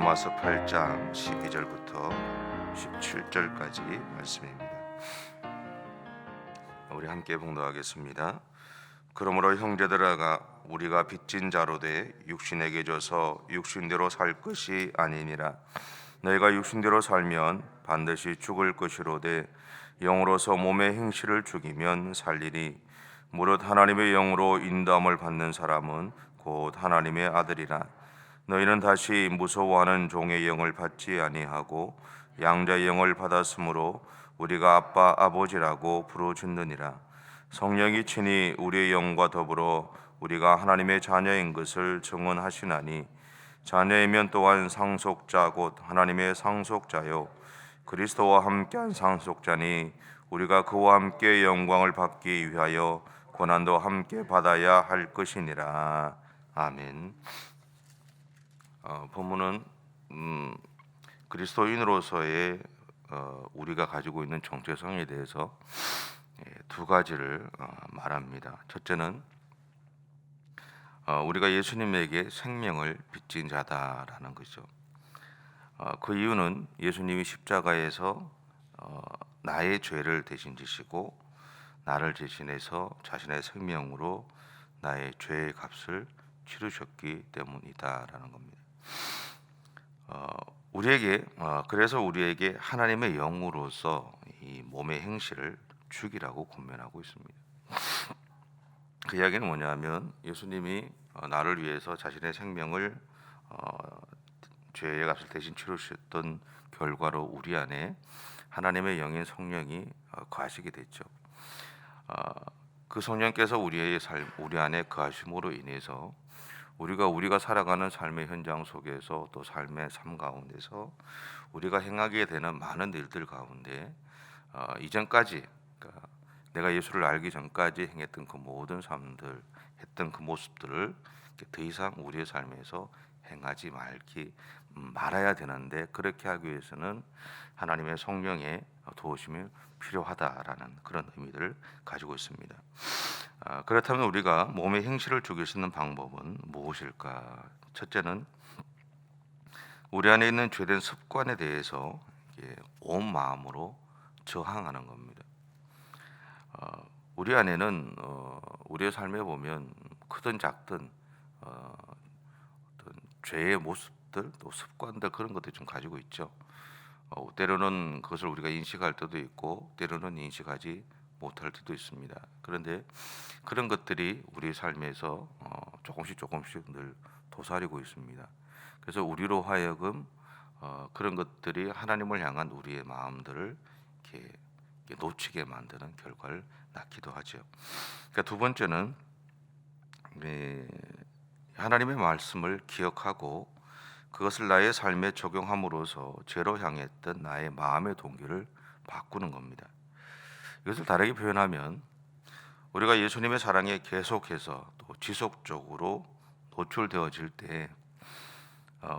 로마서 8장 12절부터 17절까지 말씀입니다. 우리 함께 봉독하겠습니다. 그러므로 형제들아 우리가 빚진 자로 돼 육신에게 져서 육신대로 살 것이 아니니라. 너희가 육신대로 살면 반드시 죽을 것이로되 영으로서 몸의 행실을 죽이면 살리니 무릇 하나님의 영으로 인도함을 받는 사람은 곧 하나님의 아들이라. 너희는 다시 무서워하는 종의 영을 받지 아니하고 양자의 영을 받았으므로 우리가 아빠 아버지라고 부르짖느니라. 성령이 친히 우리의 영과 더불어 우리가 하나님의 자녀인 것을 증언하시나니 자녀이면 또한 상속자 곧 하나님의 상속자요 그리스도와 함께한 상속자니 우리가 그와 함께 영광을 받기 위하여 고난도 함께 받아야 할 것이니라. 아멘. 본문은 그리스도인으로서의 우리가 가지고 있는 정체성에 대해서 두 가지를 말합니다. 첫째는 우리가 예수님에게 생명을 빚진 자다라는 거죠. 그 이유는 예수님이 십자가에서 나의 죄를 대신 지시고 나를 대신해서 자신의 생명으로 나의 죄의 값을 치르셨기 때문이다라는 겁니다. 그래서 우리에게 하나님의 영으로서 이 몸의 행실을 죽이라고 권면하고 있습니다. 그 이야기는 뭐냐면 예수님이 나를 위해서 자신의 생명을 죄의 값을 대신 치르셨던 결과로 우리 안에 하나님의 영인 성령이 거하시게 됐죠. 그 성령께서 우리 안에 거하심으로 인해서 우리가 살아가는 삶의 현장 속에서 또 삶의 삶 가운데서 우리가 행하게 되는 많은 일들 가운데 이전까지 그러니까 내가 예수를 알기 전까지 행했던 그 모든 삶들 했던 그 모습들을 더 이상 우리의 삶에서 행하지 말아야 되는데 그렇게 하기 위해서는 하나님의 성령의 도우심이 필요하다라는 그런 의미를 가지고 있습니다. 그렇다면 우리가 몸의 행실을 죽일 수 있는 방법은 무엇일까? 첫째는 우리 안에 있는 죄된 습관에 대해서 온 마음으로 저항하는 겁니다. 우리 안에는 우리의 삶에 보면 크든 작든 어떤 죄의 모습들 또 습관들 그런 것들 좀 가지고 있죠. 때로는 그것을 우리가 인식할 때도 있고 때로는 인식하지 못할 때도 있습니다. 그런데 그런 것들이 우리 삶에서 조금씩 늘 도사리고 있습니다. 그래서 우리로 하여금 그런 것들이 하나님을 향한 우리의 마음들을 이렇게 놓치게 만드는 결과를 낳기도 하죠. 그러니까 두 번째는 하나님의 말씀을 기억하고 그것을 나의 삶에 적용함으로써 죄로 향했던 나의 마음의 동기를 바꾸는 겁니다. 이것을 다르게 표현하면 우리가 예수님의 사랑에 계속해서 또 지속적으로 노출되어질 때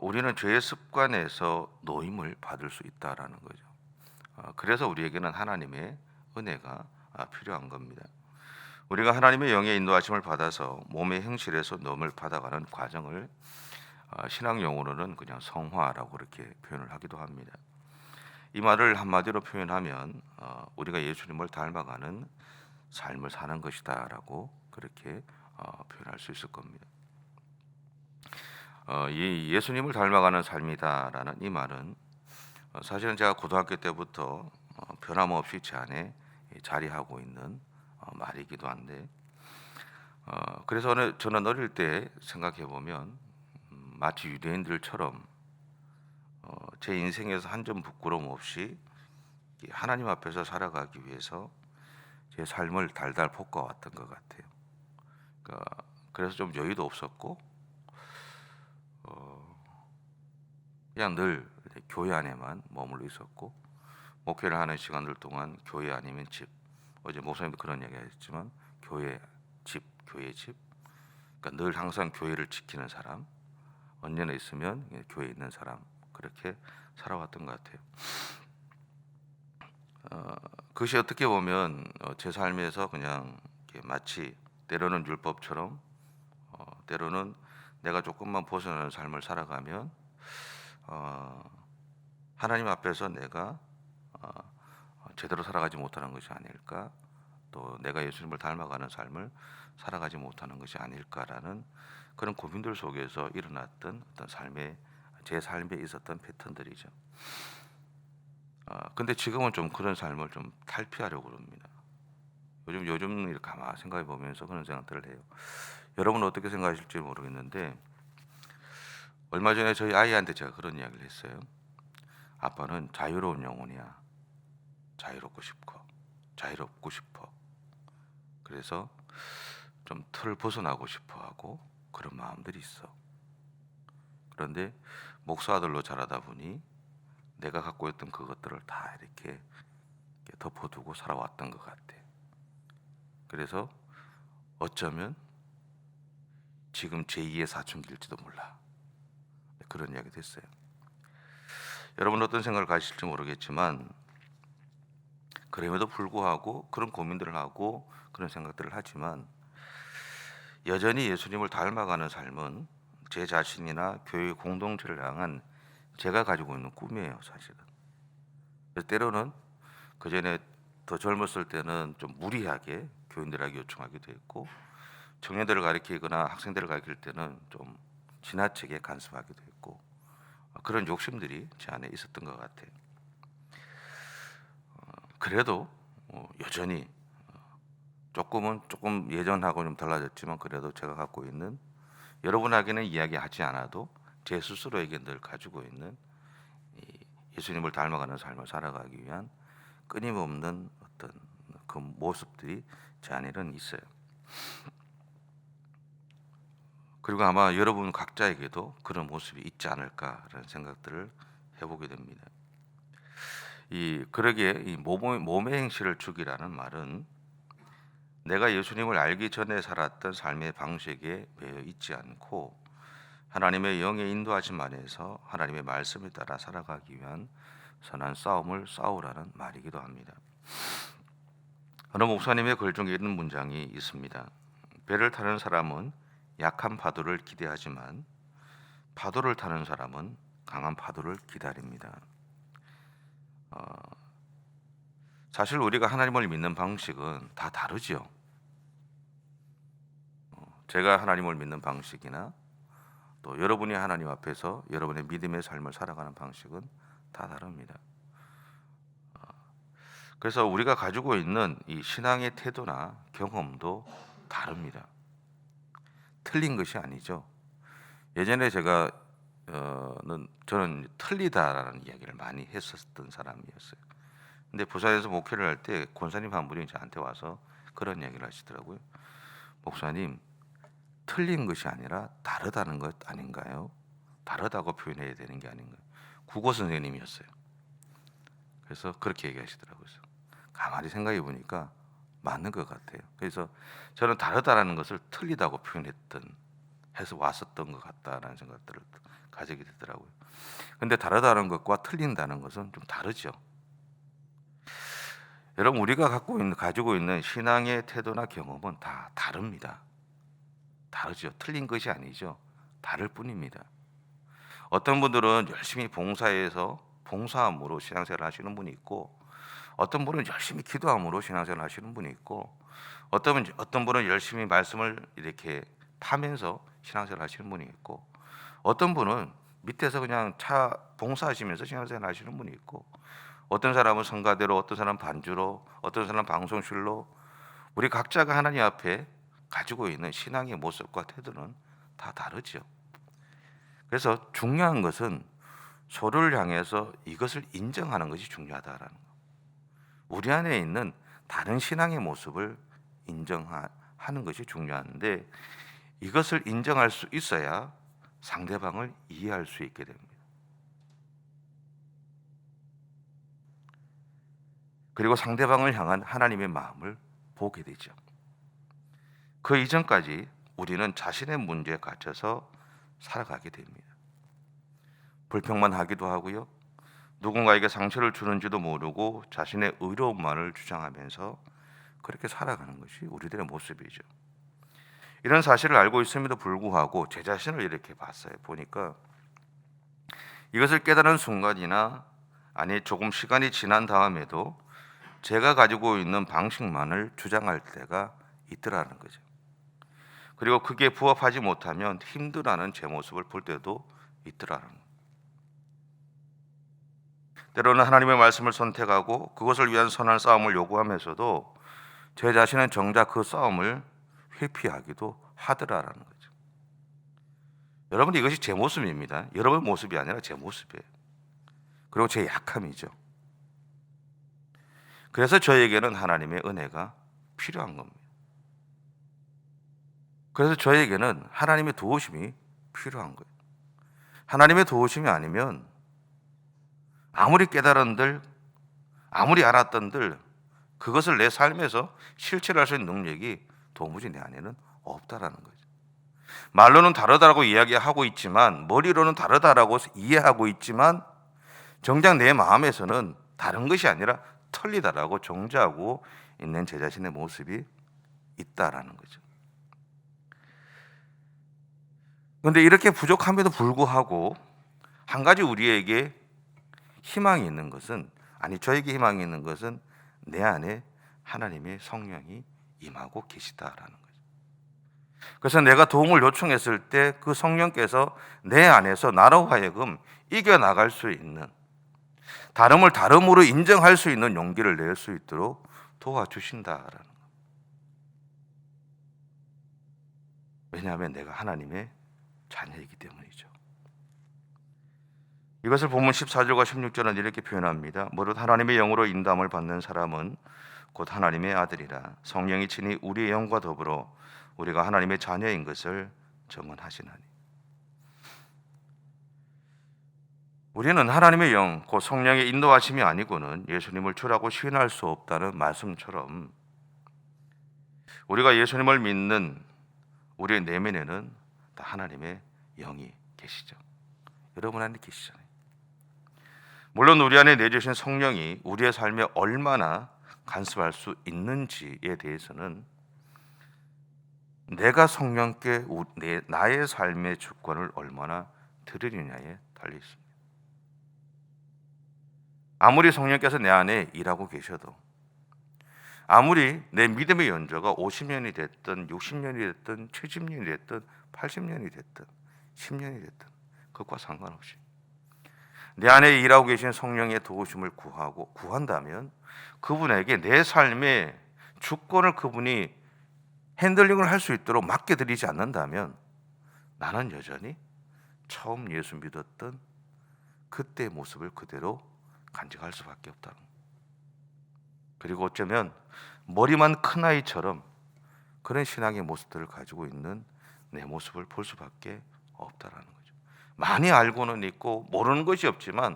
우리는 죄의 습관에서 노임을 받을 수 있다라는 거죠. 그래서 우리에게는 하나님의 은혜가 필요한 겁니다. 우리가 하나님의 영의 인도하심을 받아서 몸의 행실에서 노임을 받아가는 과정을 신학 용어로는 그냥 성화라고 그렇게 표현을 하기도 합니다. 이 말을 한마디로 표현하면 우리가 예수님을 닮아가는 삶을 사는 것이다라고 그렇게 표현할 수 있을 겁니다. 이 예수님을 닮아가는 삶이다라는 이 말은 사실은 제가 고등학교 때부터 변함없이 제 안에 자리하고 있는 말이기도 한데 그래서 저는 어릴 때 생각해 보면 마치 유대인들처럼 제 인생에서 한 점 부끄러움 없이 하나님 앞에서 살아가기 위해서 제 삶을 달달 볶아왔던 것 같아요. 그래서 좀 여유도 없었고 그냥 늘 교회 안에만 머물러 있었고 목회를 하는 시간들 동안 교회 아니면 집. 어제 목사님도 그런 얘기 하셨지만 교회 집. 그러니까 늘 항상 교회를 지키는 사람. 언제나 있으면 교회에 있는 사람. 그렇게 살아왔던 것 같아요. 그것이 어떻게 보면 제 삶에서 그냥 마치 때로는 율법처럼 때로는 내가 조금만 벗어나는 삶을 살아가면 어, 하나님 앞에서 내가 제대로 살아가지 못하는 것이 아닐까, 또 내가 예수님을 닮아가는 삶을 살아가지 못하는 것이 아닐까라는 그런 고민들 속에서 일어났던 어떤 제 삶에 있었던 패턴들이죠. 근데 지금은 좀 그런 삶을 좀 탈피하려고 합니다. 요즘 이렇게 가만 생각해 보면서 그런 생각들을 해요. 여러분은 어떻게 생각하실지 모르겠는데, 얼마 전에 저희 아이한테 제가 그런 이야기를 했어요. 아빠는 자유로운 영혼이야. 자유롭고 싶어. 그래서 좀 틀을 벗어나고 싶어 하고 그런 마음들이 있어. 그런데 목사 아들로 자라다 보니 내가 갖고 있던 그것들을 다 이렇게 덮어두고 살아왔던 것 같아. 그래서 어쩌면 지금 제2의 사춘기일지도 몰라. 그런 이야기도 했어요. 여러분 어떤 생각을 가실지 모르겠지만, 그럼에도 불구하고 그런 고민들을 하고 그런 생각들을 하지만, 여전히 예수님을 닮아가는 삶은 제 자신이나 교회 공동체를 향한 제가 가지고 있는 꿈이에요, 사실은. 그래서 때로는 그전에 더 젊었을 때는 좀 무리하게 교인들에게 요청하기도 했고, 청년들을 가르치거나 학생들을 가르칠 때는 좀 지나치게 간섭하기도 했고, 그런 욕심들이 제 안에 있었던 것 같아요. 그래도 여전히 조금 예전하고 좀 달라졌지만, 그래도 제가 갖고 있는, 여러분에게는 이야기하지 않아도 제 스스로에게 늘 가지고 있는 예수님을 닮아가는 삶을 살아가기 위한 끊임없는 어떤 그 모습들이 제 안에는 있어요. 그리고 아마 여러분 각자에게도 그런 모습이 있지 않을까라는 생각들을 해보게 됩니다. 그러기에 이 몸의 행실을 죽이라는 말은 내가 예수님을 알기 전에 살았던 삶의 방식에 매여 있지 않고 하나님의 영의 인도하심 안에서 하나님의 말씀에 따라 살아가기 위한 선한 싸움을 싸우라는 말이기도 합니다. 어느 목사님의 글 중에 있는 문장이 있습니다. 배를 타는 사람은 약한 파도를 기대하지만 파도를 타는 사람은 강한 파도를 기다립니다. 사실 우리가 하나님을 믿는 방식은 다 다르죠. 제가 하나님을 믿는 방식이나 또 여러분이 하나님 앞에서 여러분의 믿음의 삶을 살아가는 방식은 다 다릅니다. 그래서 우리가 가지고 있는 이 신앙의 태도나 경험도 다릅니다. 틀린 것이 아니죠. 예전에 저는 틀리다라는 이야기를 많이 했었던 사람이었어요. 근데 부산에서 목회를 할 때 권사님 한 분이 저한테 와서 그런 이야기를 하시더라고요. 목사님, 틀린 것이 아니라 다르다는 것 아닌가요? 다르다고 표현해야 되는 게 아닌가요? 국어 선생님이었어요. 그래서 그렇게 얘기하시더라고요. 가만히 생각해 보니까 맞는 것 같아요. 그래서 저는 다르다라는 것을 틀리다고 해서 왔었던 것 같다라는 생각들을 가지게 되더라고요. 근데 다르다는 것과 틀린다는 것은 좀 다르죠. 여러분, 우리가 가지고 있는 신앙의 태도나 경험은 다 다릅니다. 다르죠. 틀린 것이 아니죠. 다를 뿐입니다. 어떤 분들은 열심히 봉사함으로 신앙생활을 하시는 분이 있고, 어떤 분은 열심히 기도함으로 신앙생활을 하시는 분이 있고, 어떤 분은 열심히 말씀을 이렇게 파면서 신앙생활을 하시는 분이 있고, 어떤 분은 밑에서 그냥 봉사하시면서 신앙생활을 하시는 분이 있고, 어떤 사람은 성가대로, 어떤 사람은 반주로, 어떤 사람은 방송실로, 우리 각자가 하나님 앞에 가지고 있는 신앙의 모습과 태도는 다 다르죠. 그래서 중요한 것은 서로를 향해서 이것을 인정하는 것이 중요하다라는 거. 우리 안에 있는 다른 신앙의 모습을 인정하는 것이 중요한데, 이것을 인정할 수 있어야 상대방을 이해할 수 있게 됩니다. 그리고 상대방을 향한 하나님의 마음을 보게 되죠. 그 이전까지 우리는 자신의 문제에 갇혀서 살아가게 됩니다. 불평만 하기도 하고요, 누군가에게 상처를 주는지도 모르고 자신의 의로움만을 주장하면서 그렇게 살아가는 것이 우리들의 모습이죠. 이런 사실을 알고 있음에도 불구하고 제 자신을 이렇게 보니까 이것을 깨달은 순간이나 아니 조금 시간이 지난 다음에도 제가 가지고 있는 방식만을 주장할 때가 있더라는 거죠. 그리고 그게 부합하지 못하면 힘들어하는 제 모습을 볼 때도 있더라는 거예요. 때로는 하나님의 말씀을 선택하고 그것을 위한 선한 싸움을 요구하면서도 제 자신은 정작 그 싸움을 회피하기도 하더라라는 거죠. 여러분, 이것이 제 모습입니다. 여러분의 모습이 아니라 제 모습이에요. 그리고 제 약함이죠. 그래서 저에게는 하나님의 은혜가 필요한 겁니다. 그래서 저에게는 하나님의 도우심이 필요한 거예요. 하나님의 도우심이 아니면 아무리 깨달은들, 아무리 알았던들 그것을 내 삶에서 실천할 수 있는 능력이 도무지 내 안에는 없다라는 거죠. 말로는 다르다라고 이야기하고 있지만, 머리로는 다르다라고 이해하고 있지만 정작 내 마음에서는 다른 것이 아니라 틀리다라고 정죄하고 있는 제 자신의 모습이 있다라는 거죠. 그런데 이렇게 부족함에도 불구하고 한 가지 우리에게 희망이 있는 것은, 아니 저에게 희망이 있는 것은 내 안에 하나님의 성령이 임하고 계시다라는 거죠. 그래서 내가 도움을 요청했을 때 그 성령께서 내 안에서 나로 하여금 이겨나갈 수 있는, 다름을 다름으로 인정할 수 있는 용기를 낼 수 있도록 도와주신다라는 거예요. 왜냐하면 내가 하나님의 자녀이기 때문이죠. 이것을 본문 14절과 16절은 이렇게 표현합니다. 무릇 하나님의 영으로 인도함을 받는 사람은 곧 하나님의 아들이라. 성령이 친히 우리의 영과 더불어 우리가 하나님의 자녀인 것을 증언하시나니. 우리는 하나님의 영, 곧 성령의 인도하심이 아니고는 예수님을 주라고 시인할 수 없다는 말씀처럼, 우리가 예수님을 믿는 우리의 내면에는 다 하나님의 영이 계시죠. 여러분 안에 계시잖아요. 물론 우리 안에 내주신 성령이 우리의 삶에 얼마나 간섭할 수 있는지에 대해서는 내가 성령께 나의 삶의 주권을 얼마나 드리느냐에 달려 있습니다. 아무리 성령께서 내 안에 일하고 계셔도, 아무리 내 믿음의 연조가 50년이 됐든 60년이 됐든 70년이 됐든 80년이 됐든 10년이 됐든 그것과 상관없이 내 안에 일하고 계신 성령의 도우심을 구한다면, 그분에게 내 삶의 주권을 그분이 핸들링을 할 수 있도록 맡겨드리지 않는다면 나는 여전히 처음 예수 믿었던 그때의 모습을 그대로 간직할 수밖에 없다는 거예요. 그리고 어쩌면 머리만 큰 아이처럼 그런 신앙의 모습들을 가지고 있는 내 모습을 볼 수밖에 없다라는 거죠. 많이 알고는 있고 모르는 것이 없지만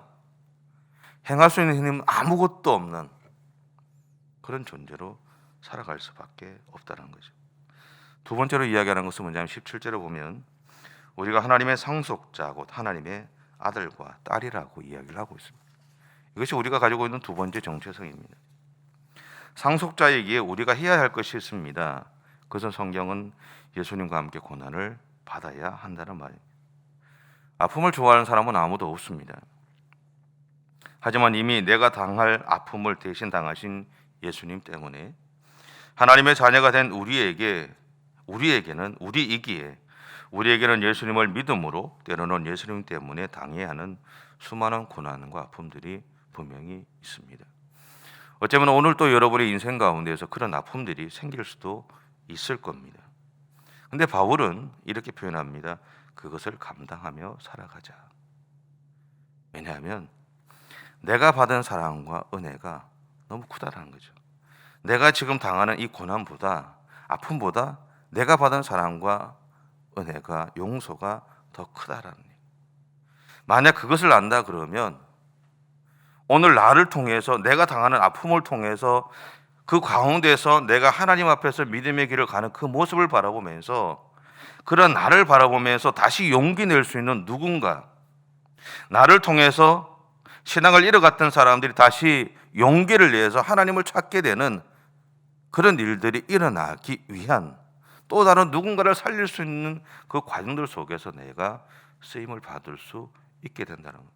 행할 수 있는 힘은 아무것도 없는 그런 존재로 살아갈 수밖에 없다는 거죠. 두 번째로 이야기하는 것은 뭐냐면 17절에 보면 우리가 하나님의 상속자, 곧 하나님의 아들과 딸이라고 이야기를 하고 있습니다. 이것이 우리가 가지고 있는 두 번째 정체성입니다. 상속자이기에 우리가 해야 할 것이 있습니다. 그것은 성경은 예수님과 함께 고난을 받아야 한다는 말입니다. 아픔을 좋아하는 사람은 아무도 없습니다. 하지만 이미 내가 당할 아픔을 대신 당하신 예수님 때문에 하나님의 자녀가 된 우리에게는 예수님을 믿음으로, 때로는 예수님 때문에 당해야 하는 수많은 고난과 아픔들이 분명히 있습니다. 어쩌면 오늘 또 여러분의 인생 가운데에서 그런 아픔들이 생길 수도 있을 겁니다. 근데 바울은 이렇게 표현합니다. 그것을 감당하며 살아가자. 왜냐하면 내가 받은 사랑과 은혜가 너무 크다라는 거죠. 내가 지금 당하는 이 고난보다, 아픔보다 내가 받은 사랑과 은혜가, 용서가 더 크다라는 얘기예요. 만약 그것을 안다 그러면 오늘 나를 통해서, 내가 당하는 아픔을 통해서 그 가운데서 내가 하나님 앞에서 믿음의 길을 가는 그 모습을 바라보면서, 그런 나를 바라보면서 다시 용기 낼 수 있는 누군가, 나를 통해서 신앙을 잃어갔던 사람들이 다시 용기를 내서 하나님을 찾게 되는 그런 일들이 일어나기 위한 또 다른 누군가를 살릴 수 있는 그 과정들 속에서 내가 쓰임을 받을 수 있게 된다는 거예요.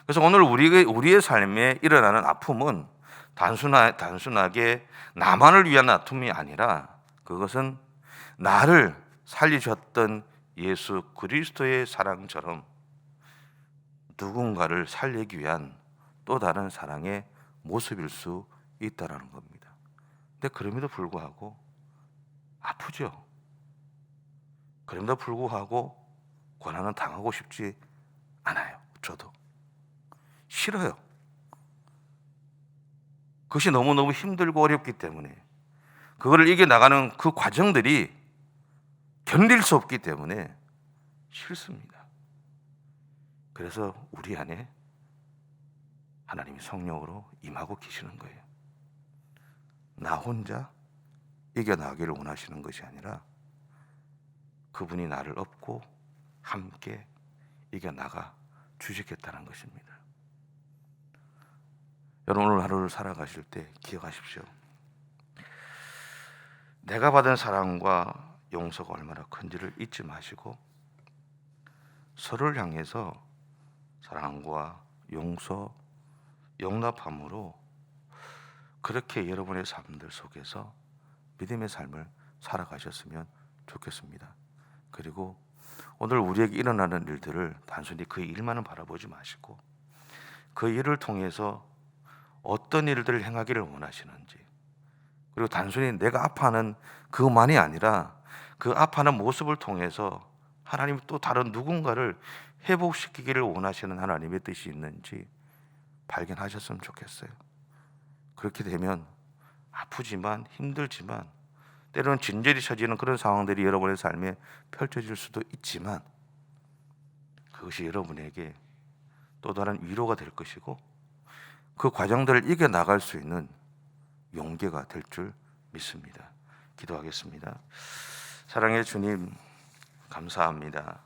그래서 오늘 우리의 삶에 일어나는 아픔은 단순하게 나만을 위한 아픔이 아니라 그것은 나를 살리셨던 예수 그리스도의 사랑처럼 누군가를 살리기 위한 또 다른 사랑의 모습일 수 있다는 겁니다. 근데 그럼에도 불구하고 아프죠. 그럼에도 불구하고 고난은 당하고 싶지 않아요. 저도 싫어요. 그것이 너무너무 힘들고 어렵기 때문에, 그거를 이겨나가는 그 과정들이 견딜 수 없기 때문에 싫습니다. 그래서 우리 안에 하나님이 성령으로 임하고 계시는 거예요. 나 혼자 이겨나가기를 원하시는 것이 아니라 그분이 나를 업고 함께 이겨나가 주시겠다는 것입니다. 여러분, 오늘 하루를 살아가실 때 기억하십시오. 내가 받은 사랑과 용서가 얼마나 큰지를 잊지 마시고 서로를 향해서 사랑과 용서, 용납함으로 그렇게 여러분의 삶들 속에서 믿음의 삶을 살아가셨으면 좋겠습니다. 그리고 오늘 우리에게 일어나는 일들을 단순히 그 일만은 바라보지 마시고 그 일을 통해서 어떤 일들을 행하기를 원하시는지, 그리고 단순히 내가 아파하는 그것만이 아니라 그 아파하는 모습을 통해서 하나님 또 다른 누군가를 회복시키기를 원하시는 하나님의 뜻이 있는지 발견하셨으면 좋겠어요. 그렇게 되면 아프지만 힘들지만 때로는 진절이 쳐지는 그런 상황들이 여러분의 삶에 펼쳐질 수도 있지만 그것이 여러분에게 또 다른 위로가 될 것이고 그 과정들을 이겨나갈 수 있는 용기가 될 줄 믿습니다. 기도하겠습니다. 사랑의 주님, 감사합니다.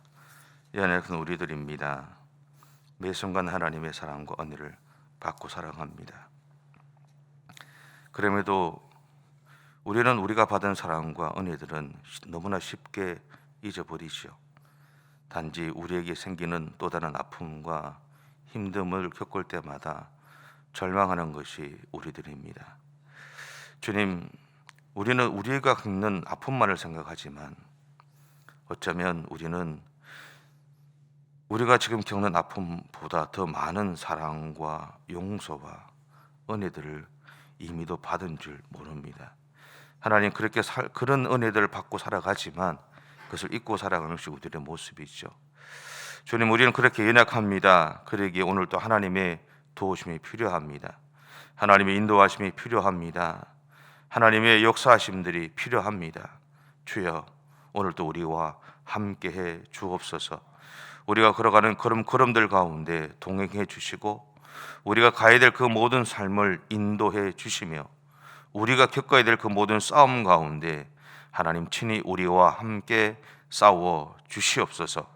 이 안에 큰 우리들입니다. 매 순간 하나님의 사랑과 은혜를 받고 살아갑니다. 그럼에도 우리는 우리가 받은 사랑과 은혜들은 너무나 쉽게 잊어버리죠. 단지 우리에게 생기는 또 다른 아픔과 힘듦을 겪을 때마다 절망하는 것이 우리들입니다. 주님, 우리는 우리가 겪는 아픔만을 생각하지만 어쩌면 우리는 우리가 지금 겪는 아픔보다 더 많은 사랑과 용서와 은혜들을 이미도 받은 줄 모릅니다. 하나님, 그렇게 그런 은혜들을 받고 살아가지만 그것을 잊고 살아가는 것이 우리의 모습이죠. 주님, 우리는 그렇게 연약합니다. 그러기에 오늘 또 하나님의 도우심이 필요합니다. 하나님의 인도하심이 필요합니다. 하나님의 역사하심들이 필요합니다. 주여, 오늘도 우리와 함께해 주옵소서. 우리가 걸어가는 걸음들 가운데 동행해 주시고 우리가 가야 될 그 모든 삶을 인도해 주시며 우리가 겪어야 될 그 모든 싸움 가운데 하나님 친히 우리와 함께 싸워 주시옵소서.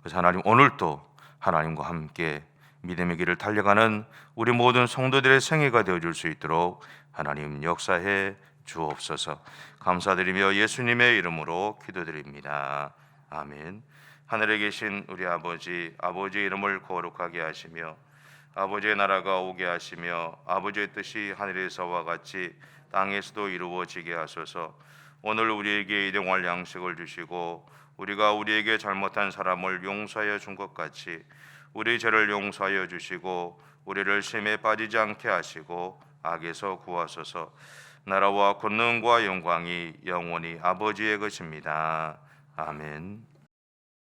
그래서 하나님, 오늘도 하나님과 함께 믿음의 길을 달려가는 우리 모든 성도들의 생애가 되어줄 수 있도록 하나님 역사해 주옵소서. 감사드리며 예수님의 이름으로 기도드립니다. 아멘. 하늘에 계신 우리 아버지의 이름을 거룩하게 하시며 아버지의 나라가 오게 하시며 아버지의 뜻이 하늘에서와 같이 땅에서도 이루어지게 하소서. 오늘 우리에게 일용할 양식을 주시고 우리가 우리에게 잘못한 사람을 용서하여 준 것 같이 우리 죄를 용서하여 주시고 우리를 시험에 빠지지 않게 하시고 악에서 구하소서. 나라와 권능과 영광이 영원히 아버지의 것입니다. 아멘.